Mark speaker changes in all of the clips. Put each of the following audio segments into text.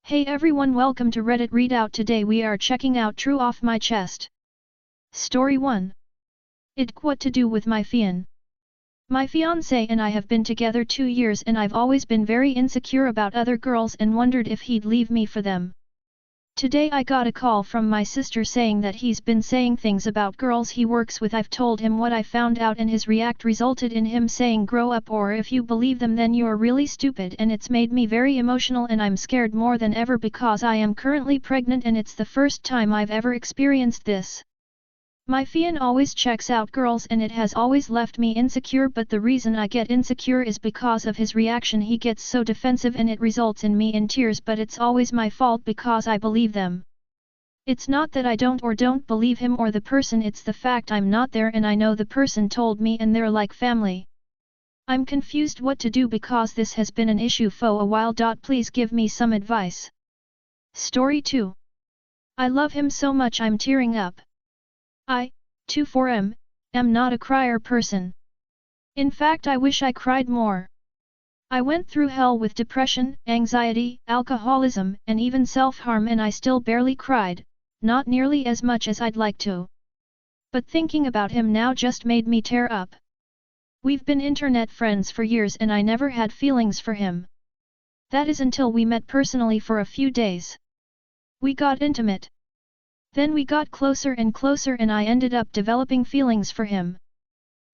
Speaker 1: Hey everyone, welcome to Reddit Readout. Today we are checking out True Off My Chest. Story 1. What to do with my fiancé. My fiancé and I have been together 2 years and I've always been very insecure about other girls and wondered if he'd leave me for them. Today I got a call from my sister saying that he's been saying things about girls he works with. I've told him what I found out and his react resulted in him saying grow up, or if you believe them then you're really stupid, and it's made me very emotional and I'm scared more than ever because I am currently pregnant and it's the first time I've ever experienced this. My fiancé always checks out girls and it has always left me insecure, but the reason I get insecure is because of his reaction. He gets so defensive and it results in me in tears, but it's always my fault because I believe them. It's not that I don't believe him or the person, it's the fact I'm not there and I know the person told me and they're like family. I'm confused what to do because this has been an issue for a while. Please give me some advice. Story 2. I love him so much I'm tearing up. I, too, am not a crier person. In fact, I wish I cried more. I went through hell with depression, anxiety, alcoholism, and even self-harm, and I still barely cried, not nearly as much as I'd like to. But thinking about him now just made me tear up. We've been internet friends for years and I never had feelings for him. That is until we met personally for a few days. We got intimate. Then we got closer and closer and I ended up developing feelings for him.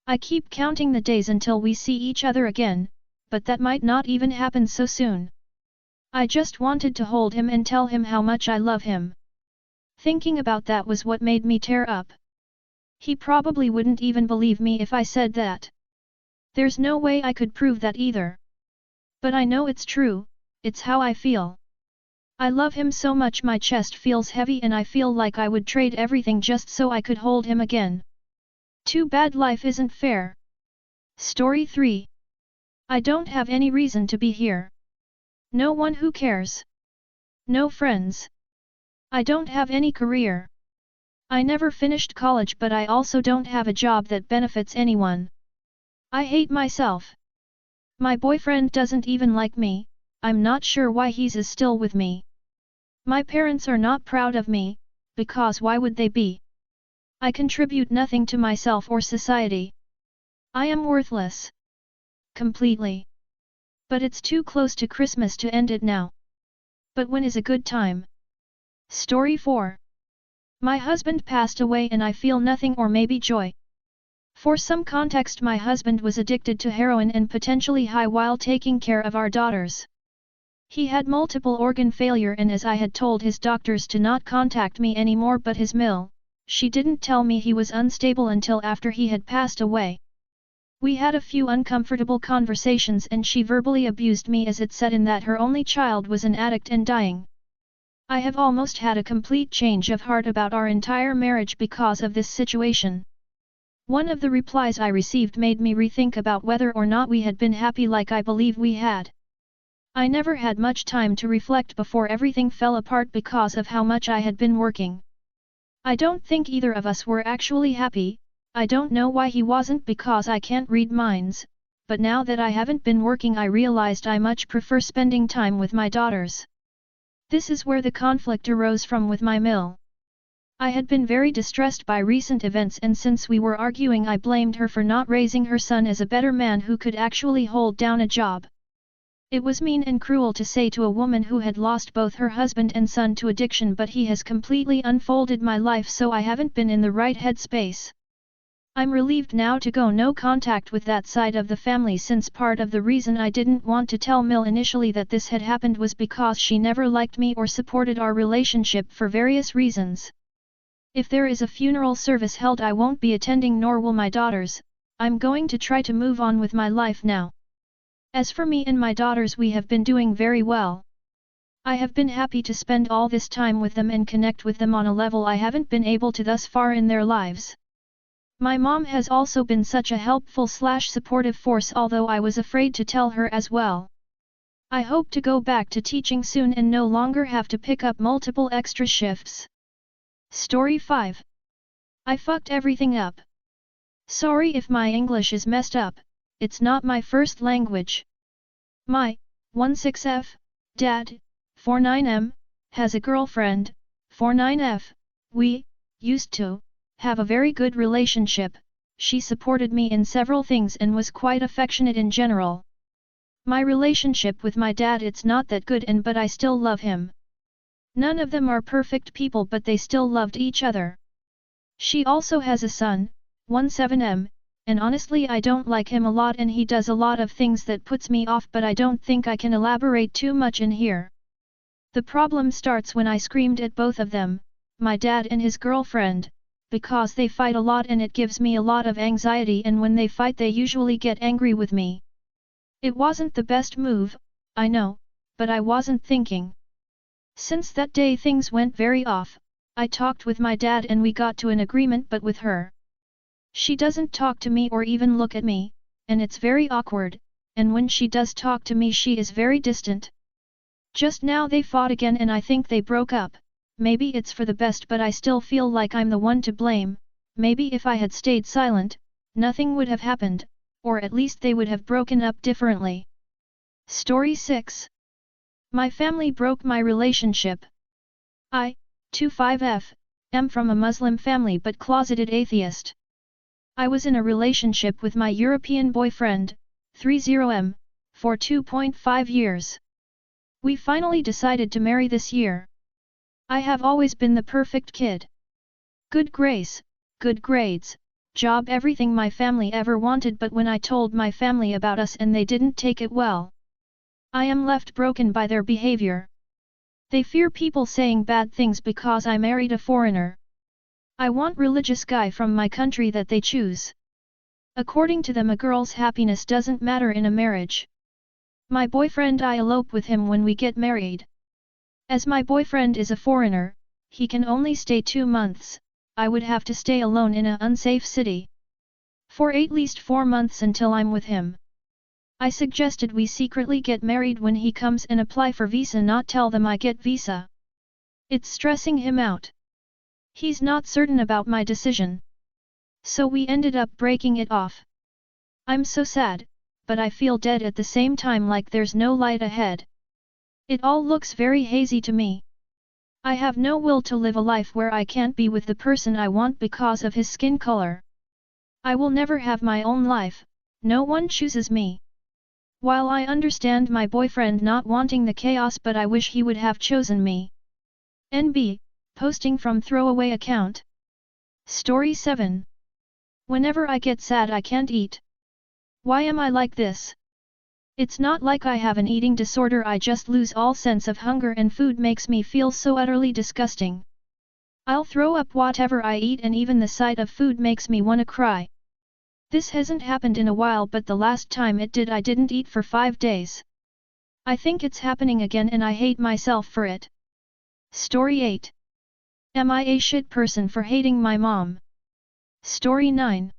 Speaker 1: I keep counting the days until we see each other again, but that might not even happen so soon. I just wanted to hold him and tell him how much I love him. Thinking about that was what made me tear up. He probably wouldn't even believe me if I said that. There's no way I could prove that either. But I know it's true, it's how I feel. I love him so much my chest feels heavy and I feel like I would trade everything just so I could hold him again. Too bad life isn't fair. Story 3. I don't have any reason to be here. No one who cares. No friends. I don't have any career. I never finished college, but I also don't have a job that benefits anyone. I hate myself. My boyfriend doesn't even like me. I'm not sure why he's still with me. My parents are not proud of me, because why would they be? I contribute nothing to myself or society. I am worthless. Completely. But it's too close to Christmas to end it now. But when is a good time? Story 4. My husband passed away and I feel nothing or maybe joy. For some context, my husband was addicted to heroin and potentially high while taking care of our daughters. He had multiple organ failure and as I had told his doctors to not contact me anymore, but his she didn't tell me he was unstable until after he had passed away. We had a few uncomfortable conversations and she verbally abused me as it said in that her only child was an addict and dying. I have almost had a complete change of heart about our entire marriage because of this situation. One of the replies I received made me rethink about whether or not we had been happy like I believe we had. I never had much time to reflect before everything fell apart because of how much I had been working. I don't think either of us were actually happy. I don't know why he wasn't because I can't read minds, but now that I haven't been working I realized I much prefer spending time with my daughters. This is where the conflict arose from with my I had been very distressed by recent events and since we were arguing I blamed her for not raising her son as a better man who could actually hold down a job. It was mean and cruel to say to a woman who had lost both her husband and son to addiction, but he has completely unfolded my life, so I haven't been in the right headspace. I'm relieved now to go no contact with that side of the family, since part of the reason I didn't want to tell initially that this had happened was because she never liked me or supported our relationship for various reasons. If there is a funeral service held I won't be attending, nor will my daughters. I'm going to try to move on with my life now. As for me and my daughters, we have been doing very well. I have been happy to spend all this time with them and connect with them on a level I haven't been able to thus far in their lives. My mom has also been such a helpful / supportive force, although I was afraid to tell her as well. I hope to go back to teaching soon and no longer have to pick up multiple extra shifts. Story 5. I fucked everything up. Sorry if my English is messed up, it's not my first language. My 16F dad 49M, has a girlfriend, 49F, we used to have a very good relationship, she supported me in several things and was quite affectionate in general. My relationship with my dad it's not that good but I still love him. None of them are perfect people but they still loved each other. She also has a son, 17M, and honestly I don't like him a lot and he does a lot of things that puts me off but I don't think I can elaborate too much in here. The problem starts when I screamed at both of them, my dad and his girlfriend, because they fight a lot and it gives me a lot of anxiety and when they fight they usually get angry with me. It wasn't the best move, I know, but I wasn't thinking. Since that day things went very off, I talked with my dad and we got to an agreement but with her. She doesn't talk to me or even look at me, and it's very awkward, and when she does talk to me she is very distant. Just now they fought again and I think they broke up. Maybe it's for the best but I still feel like I'm the one to blame, maybe if I had stayed silent, nothing would have happened, or at least they would have broken up differently. Story 6. My family broke my relationship. I, 25F, am from a Muslim family but closeted atheist. I was in a relationship with my European boyfriend, 30M, for 2.5 years. We finally decided to marry this year. I have always been the perfect kid. Good grace, good grades, job everything my family ever wanted but when I told my family about us and they didn't take it well. I am left broken by their behavior. They fear people saying bad things because I married a foreigner. I want religious guy from my country that they choose. According to them a girl's happiness doesn't matter in a marriage. My boyfriend I elope with him when we get married. As my boyfriend is a foreigner, he can only stay 2 months, I would have to stay alone in an unsafe city. For at least 4 months until I'm with him. I suggested we secretly get married when he comes and apply for visa not tell them I get visa. It's stressing him out. He's not certain about my decision. So we ended up breaking it off. I'm so sad, but I feel dead at the same time like there's no light ahead. It all looks very hazy to me. I have no will to live a life where I can't be with the person I want because of his skin color. I will never have my own life, no one chooses me. While I understand my boyfriend not wanting the chaos but I wish he would have chosen me. NB, posting from throwaway account. Story 7. Whenever I get sad I can't eat. Why am I like this? It's not like I have an eating disorder I just lose all sense of hunger and food makes me feel so utterly disgusting. I'll throw up whatever I eat and even the sight of food makes me wanna cry. This hasn't happened in a while but the last time it did I didn't eat for 5 days. I think it's happening again and I hate myself for it. Story 8. Am I a shit person for hating my mom? Story 9.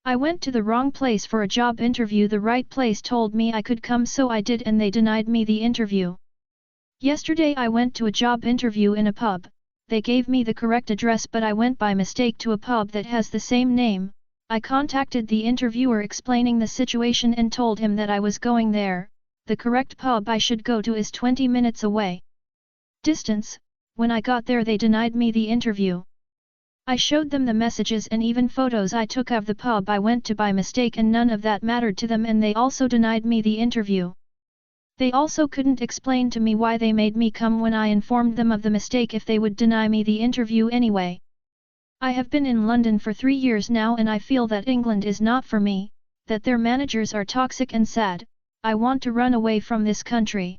Speaker 1: I went to the wrong place for a job interview. The right place told me I could come so I did and they denied me the interview. Yesterday I went to a job interview in a pub. They gave me the correct address but I went by mistake to a pub that has the same name. I contacted the interviewer explaining the situation and told him that I was going there. The correct pub I should go to is 20 minutes away. Distance. When I got there they denied me the interview. I showed them the messages and even photos I took of the pub I went to by mistake and none of that mattered to them and they also denied me the interview. They also couldn't explain to me why they made me come when I informed them of the mistake if they would deny me the interview anyway. I have been in London for 3 years now and I feel that England is not for me, that their managers are toxic and sad. I want to run away from this country.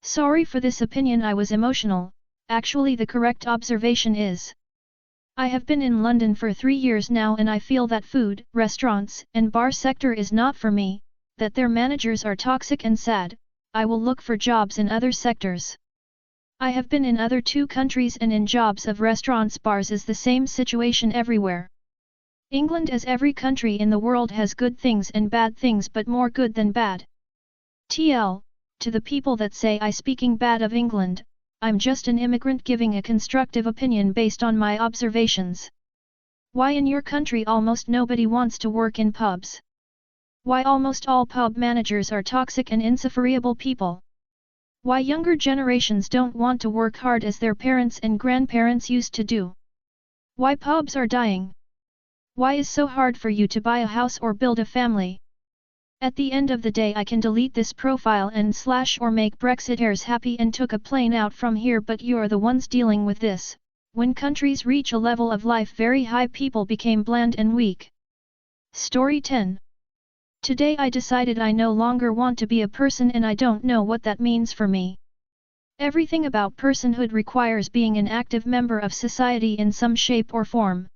Speaker 1: Sorry for this opinion, I was emotional. Actually the correct observation is, I have been in London for 3 years now and I feel that food, restaurants, and bar sector is not for me, that their managers are toxic and sad. I will look for jobs in other sectors. I have been in other 2 countries and in jobs of restaurants, bars is the same situation everywhere. England, as every country in the world, has good things and bad things but more good than bad. TL, to the people that say I speaking bad of England, I'm just an immigrant giving a constructive opinion based on my observations. Why in your country almost nobody wants to work in pubs? Why almost all pub managers are toxic and insufferable people? Why younger generations don't want to work hard as their parents and grandparents used to do. Why pubs are dying. Why is so hard for you to buy a house or build a family? At the end of the day I can delete this profile and slash or make Brexiteers happy and took a plane out from here, but you are the ones dealing with this. When countries reach a level of life very high, people became bland and weak. Story 10. Today I decided I no longer want to be a person and I don't know what that means for me. Everything about personhood requires being an active member of society in some shape or form.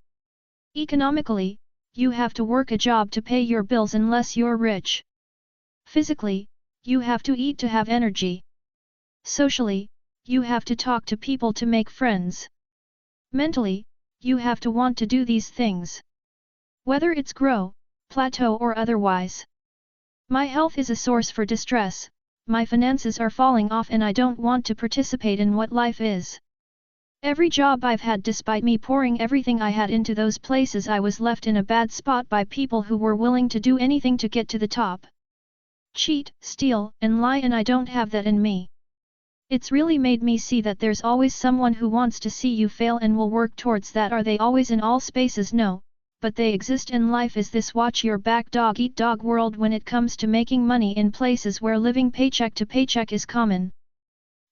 Speaker 1: Economically, you have to work a job to pay your bills unless you're rich. Physically, you have to eat to have energy. Socially, you have to talk to people to make friends. Mentally, you have to want to do these things. Whether it's grow, plateau or otherwise. My health is a source for distress, my finances are falling off and I don't want to participate in what life is. Every job I've had, despite me pouring everything I had into those places, I was left in a bad spot by people who were willing to do anything to get to the top. Cheat, steal, and lie, and I don't have that in me. It's really made me see that there's always someone who wants to see you fail and will work towards that. Are they always in all spaces? No, but they exist, and life is this watch your back dog eat dog world when it comes to making money in places where living paycheck to paycheck is common.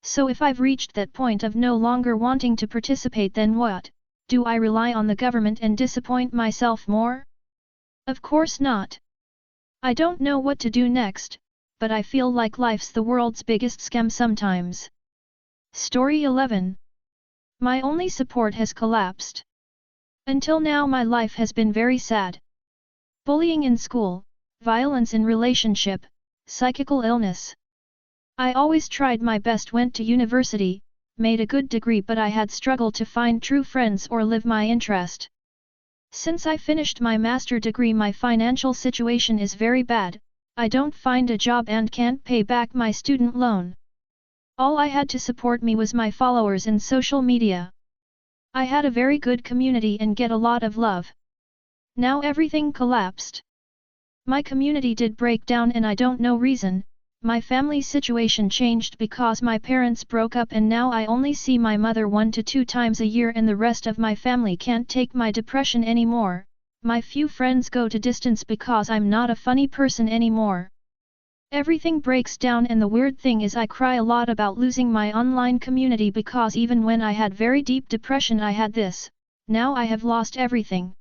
Speaker 1: So if I've reached that point of no longer wanting to participate, then what? Do I rely on the government and disappoint myself more? Of course not. I don't know what to do next, but I feel like life's the world's biggest scam sometimes. Story 11. My only support has collapsed. Until now my life has been very sad. Bullying in school, violence in relationship, psychical illness. I always tried my best, went to university, made a good degree, but I had struggled to find true friends or live my interest. Since I finished my master degree, my financial situation is very bad. I don't find a job and can't pay back my student loan. All I had to support me was my followers in social media. I had a very good community and get a lot of love. Now everything collapsed. My community did break down and I don't know reason. My family situation changed because my parents broke up and now I only see my mother 1 to 2 times a year and the rest of my family can't take my depression anymore. My few friends go to distance because I'm not a funny person anymore. Everything breaks down, and the weird thing is I cry a lot about losing my online community because even when I had very deep depression I had this. Now I have lost everything.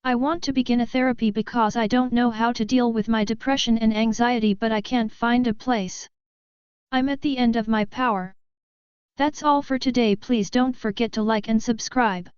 Speaker 1: I want to begin a therapy because I don't know how to deal with my depression and anxiety, but I can't find a place. I'm at the end of my power. That's all for today. Please don't forget to like and subscribe.